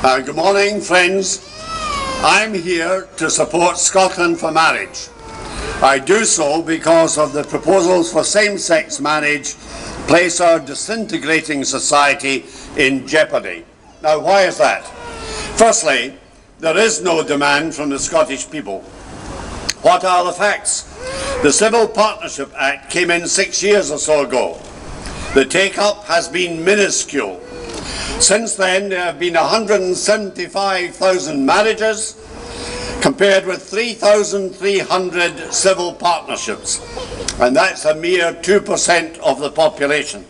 Good morning, friends. I'm here to support Scotland for marriage. I do so because of the proposals for same-sex marriage place our disintegrating society in jeopardy. Now, why is that? Firstly, there is no demand from the Scottish people. What are the facts? The Civil Partnership Act came in 6 years or so ago. The take-up has been minuscule. Since then, there have been 175,000 marriages, compared with 3,300 civil partnerships, and that's a mere 2% of the population.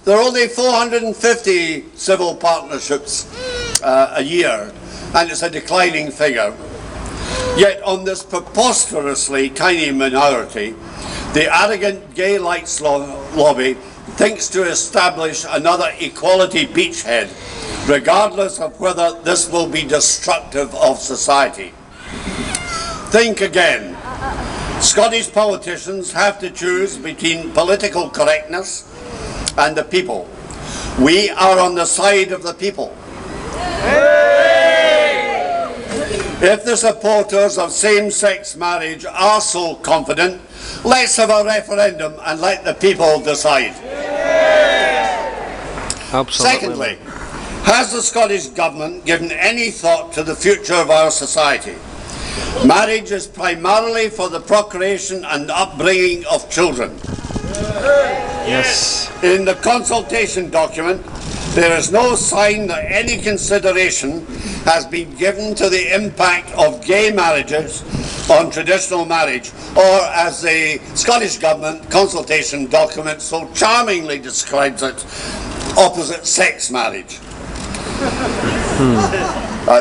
There are only 450 civil partnerships a year, and it's a declining figure. Yet on this preposterously tiny minority, the arrogant gay rights lobby thinks to establish another equality beachhead, regardless of whether this will be destructive of society. Think again. Scottish politicians have to choose between political correctness and the people. We are on the side of the people. If the supporters of same-sex marriage are so confident, let's have a referendum and let the people decide. Absolutely. Secondly, has the Scottish Government given any thought to the future of our society? Marriage is primarily for the procreation and upbringing of children. Yes. In the consultation document, there is no sign that any consideration has been given to the impact of gay marriages on traditional marriage, or as the Scottish Government consultation document so charmingly describes it, opposite-sex marriage.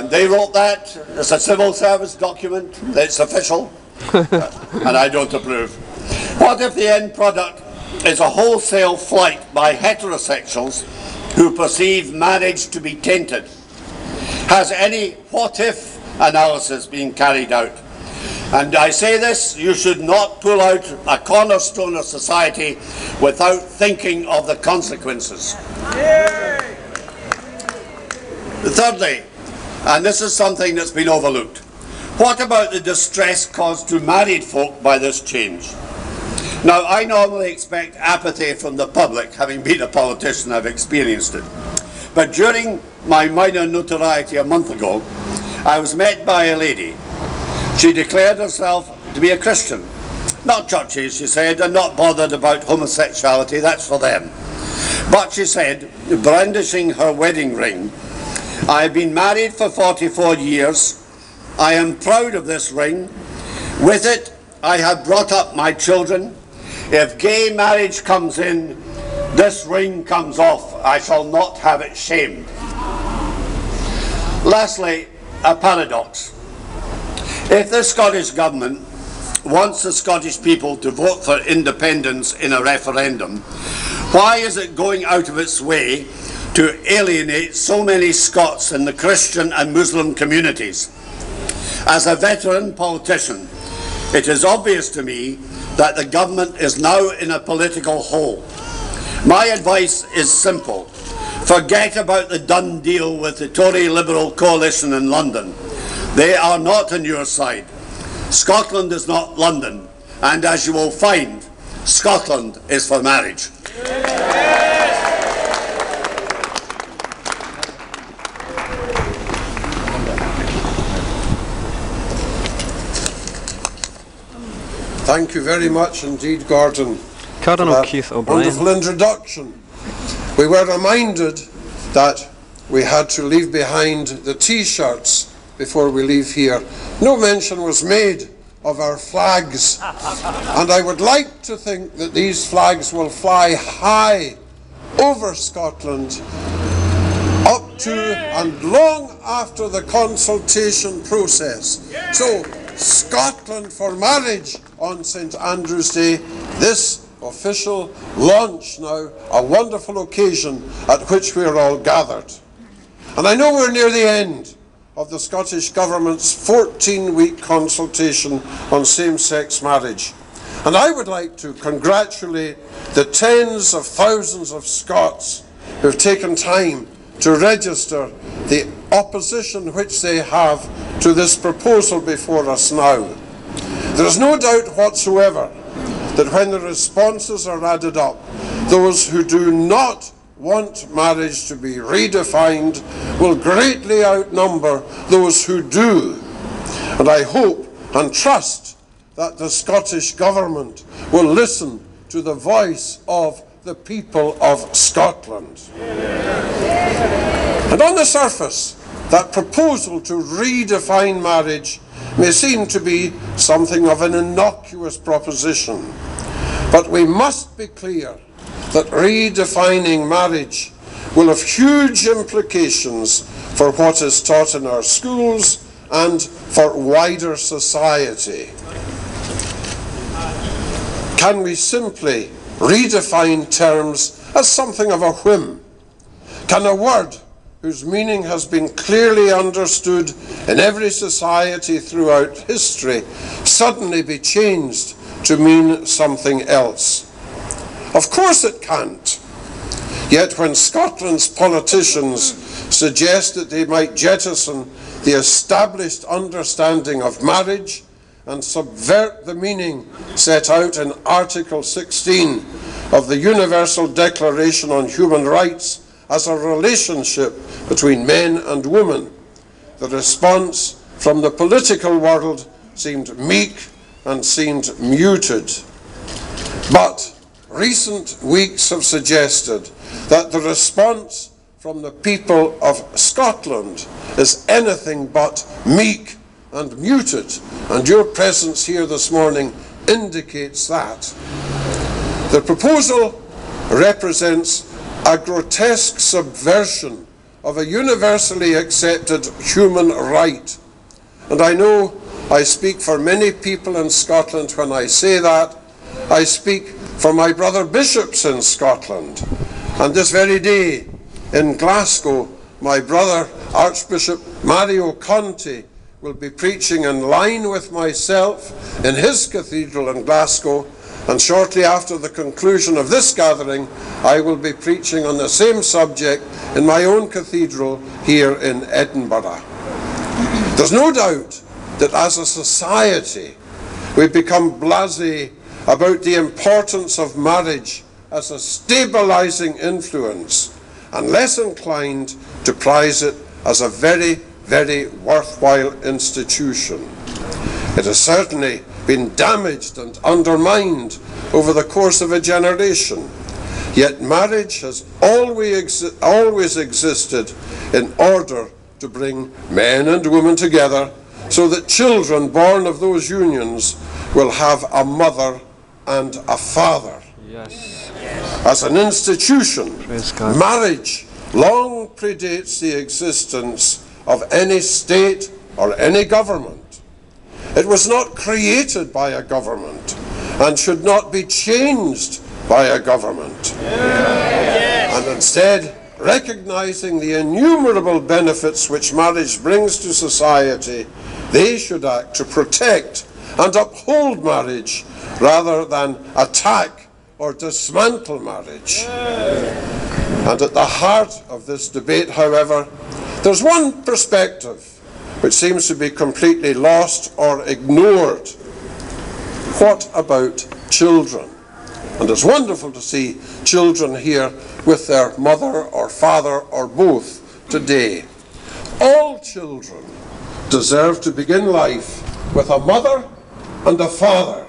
They wrote that. It's a civil service document. It's official, and I don't approve. What if the end product is a wholesale flight by heterosexuals who perceive marriage to be tainted? Has any what-if analysis been carried out? And I say this, you should not pull out a cornerstone of society without thinking of the consequences. Thirdly, and this is something that's been overlooked, what about the distress caused to married folk by this change? Now, I normally expect apathy from the public. Having been a politician, I've experienced it. But during my minor notoriety a month ago, I was met by a lady. She declared herself to be a Christian. Not churchy, she said, and not bothered about homosexuality, that's for them. But she said, brandishing her wedding ring, I have been married for 44 years. I am proud of this ring. With it, I have brought up my children. If gay marriage comes in, this ring comes off. I shall not have it shamed. Lastly, a paradox. If the Scottish Government wants the Scottish people to vote for independence in a referendum, why is it going out of its way to alienate so many Scots in the Christian and Muslim communities? As a veteran politician, it is obvious to me that the government is now in a political hole. My advice is simple. Forget about the done deal with the Tory Liberal coalition in London. They are not on your side. Scotland is not London, and as you will find, Scotland is for marriage. Thank you very much indeed, Gordon, Cardinal Keith O'Brien. Wonderful introduction. We were reminded that we had to leave behind the T-shirts before we leave here. No mention was made of our flags, and I would like to think that these flags will fly high over Scotland up to and long after the consultation process. So, Scotland for marriage on St Andrew's Day, this official launch now, a wonderful occasion at which we are all gathered. And I know we're near the end of the Scottish Government's 14-week consultation on same-sex marriage. And I would like to congratulate the tens of thousands of Scots who have taken time to register the opposition which they have to this proposal before us now. There is no doubt whatsoever that when the responses are added up, those who do not want marriage to be redefined will greatly outnumber those who do. And I hope and trust that the Scottish Government will listen to the voice of the people of Scotland. And on the surface, that proposal to redefine marriage may seem to be something of an innocuous proposition. But we must be clear that redefining marriage will have huge implications for what is taught in our schools and for wider society. Can we simply redefine terms as something of a whim? Can a word whose meaning has been clearly understood in every society throughout history suddenly be changed to mean something else? Of course it can't. Yet when Scotland's politicians suggest that they might jettison the established understanding of marriage and subvert the meaning set out in Article 16 of the Universal Declaration on Human Rights as a relationship between men and women, the response from the political world seemed meek and seemed muted. But recent weeks have suggested that the response from the people of Scotland is anything but meek and muted, and your presence here this morning indicates that. The proposal represents a grotesque subversion of a universally accepted human right. And I know I speak for many people in Scotland when I say that. I speak for my brother bishops in Scotland. And this very day in Glasgow, my brother Archbishop Mario Conti will be preaching in line with myself in his cathedral in Glasgow, and shortly after the conclusion of this gathering, I will be preaching on the same subject in my own cathedral here in Edinburgh. There's no doubt that as a society we've become blasé about the importance of marriage as a stabilizing influence and less inclined to prize it as a very, very worthwhile institution. It has certainly been damaged and undermined over the course of a generation. Yet marriage has always existed in order to bring men and women together so that children born of those unions will have a mother and a father. Yes. As an institution, marriage long predates the existence of any state or any government. It was not created by a government and should not be changed by a government. And instead, recognizing the innumerable benefits which marriage brings to society, they should act to protect and uphold marriage rather than attack or dismantle marriage. And at the heart of this debate, however, there's one perspective which seems to be completely lost or ignored. What about children? And it's wonderful to see children here with their mother or father or both today. All children deserve to begin life with a mother and a father.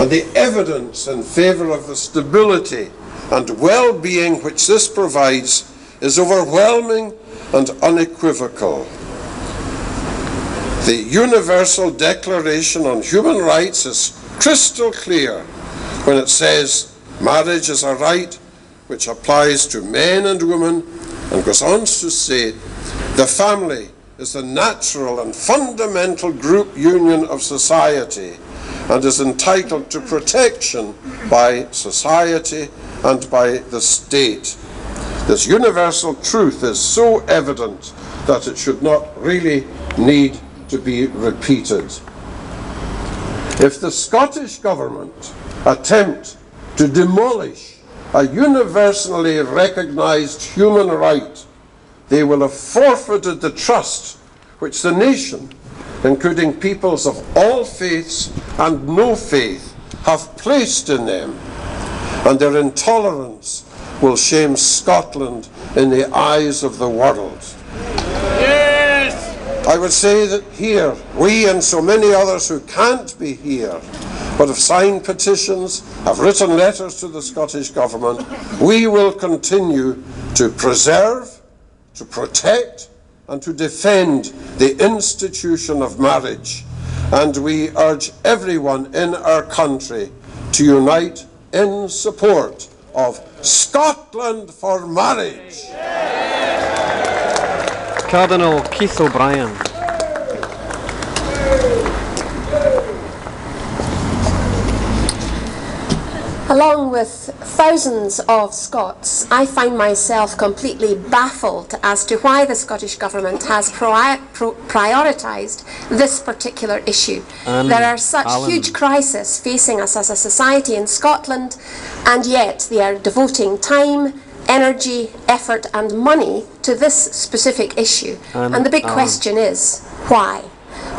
And the evidence in favour of the stability and well-being which this provides is overwhelming and unequivocal. The Universal Declaration on Human Rights is crystal clear when it says marriage is a right which applies to men and women, and goes on to say the family is the natural and fundamental group union of society and is entitled to protection by society and by the state. This universal truth is so evident that it should not really need to be repeated. If the Scottish Government attempt to demolish a universally recognised human right they will have forfeited the trust which the nation, including peoples of all faiths and no faith, have placed in them, and their intolerance will shame Scotland in the eyes of the world. Yes! I would say that here, we and so many others who can't be here, but have signed petitions, have written letters to the Scottish Government, we will continue to preserve, to protect, and to defend the institution of marriage. And we urge everyone in our country to unite in support of Scotland for marriage. Cardinal Keith O'Brien. Along with thousands of Scots, I find myself completely baffled as to why the Scottish Government has prioritised this particular issue. There are such huge crises facing us as a society in Scotland, and yet they are devoting time, energy, effort and money to this specific issue. And the big question is, why?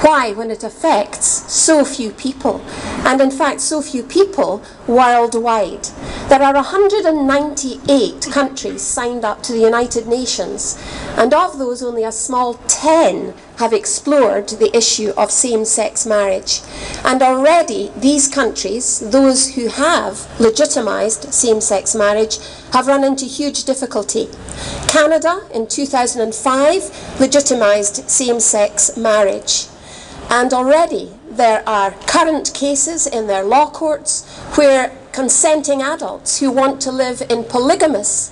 Why, when it affects so few people, and in fact so few people worldwide? There are 198 countries signed up to the United Nations, and of those only a small 10 have explored the issue of same-sex marriage. And already these countries, those who have legitimised same-sex marriage, have run into huge difficulty. Canada in 2005 legitimised same-sex marriage. And already there are current cases in their law courts where consenting adults who want to live in polygamous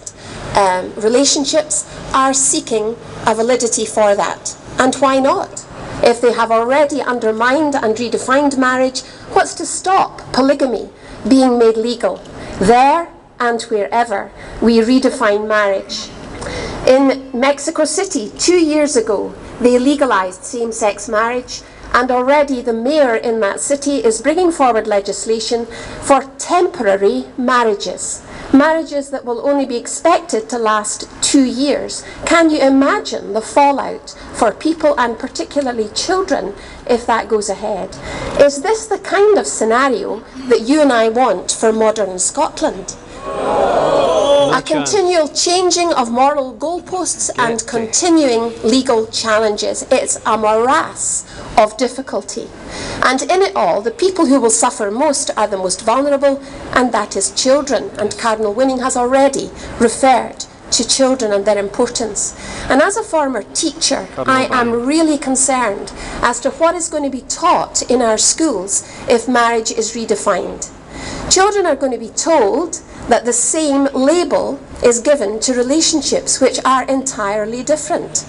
relationships are seeking a validity for that. And why not? If they have already undermined and redefined marriage, what's to stop polygamy being made legal there and wherever we redefine marriage? In Mexico City, 2 years ago, they legalized same-sex marriage, and already the mayor in that city is bringing forward legislation for temporary marriages. Marriages that will only be expected to last 2 years. Can you imagine the fallout for people, and particularly children, if that goes ahead? Is this the kind of scenario that you and I want for modern Scotland? A continual changing of moral goalposts and continuing legal challenges. It's a morass of difficulty. And in it all, the people who will suffer most are the most vulnerable, and that is children. And Cardinal Winning has already referred to children and their importance. And as a former teacher, I am really concerned as to what is going to be taught in our schools if marriage is redefined. Children are going to be told that the same label is given to relationships which are entirely different.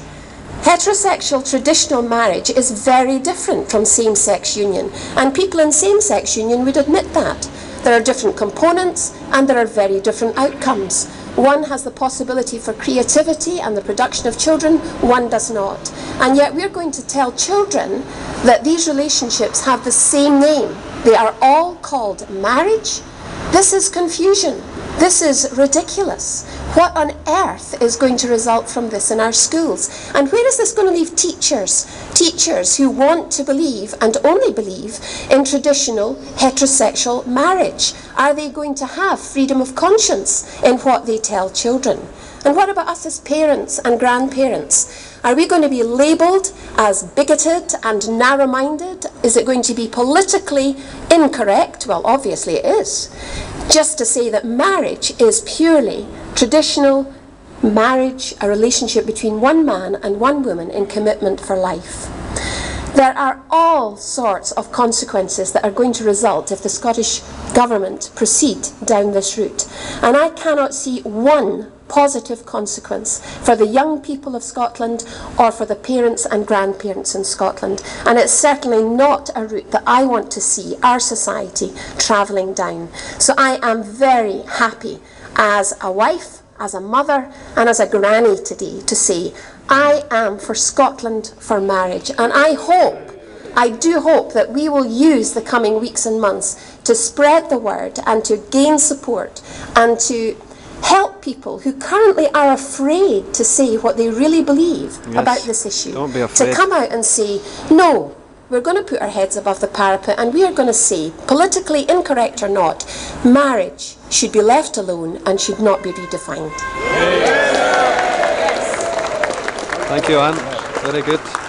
Heterosexual traditional marriage is very different from same-sex union, and people in same-sex union would admit that. There are different components and there are very different outcomes. One has the possibility for creativity and the production of children, one does not. And yet we're going to tell children that these relationships have the same name. They are all called marriage. This is confusion. This is ridiculous. What on earth is going to result from this in our schools? And where is this going to leave teachers? Teachers who want to believe, and only believe, in traditional heterosexual marriage. Are they going to have freedom of conscience in what they tell children? And what about us as parents and grandparents? Are we going to be labelled as bigoted and narrow-minded? Is it going to be politically incorrect? Well, obviously it is. Just to say that marriage is purely traditional marriage, a relationship between one man and one woman in commitment for life. There are all sorts of consequences that are going to result if the Scottish Government proceed down this route. And I cannot see one positive consequence for the young people of Scotland or for the parents and grandparents in Scotland. And it's certainly not a route that I want to see our society travelling down. So I am very happy as a wife, as a mother and as a granny today to say I am for Scotland for marriage. And I do hope that we will use the coming weeks and months to spread the word and to gain support and to help people who currently are afraid to say what they really believe about this issue, don't be afraid. to come out and say, no, we're going to put our heads above the parapet and we are going to say, politically incorrect or not, marriage should be left alone and should not be redefined. Thank you, Anne. Very good.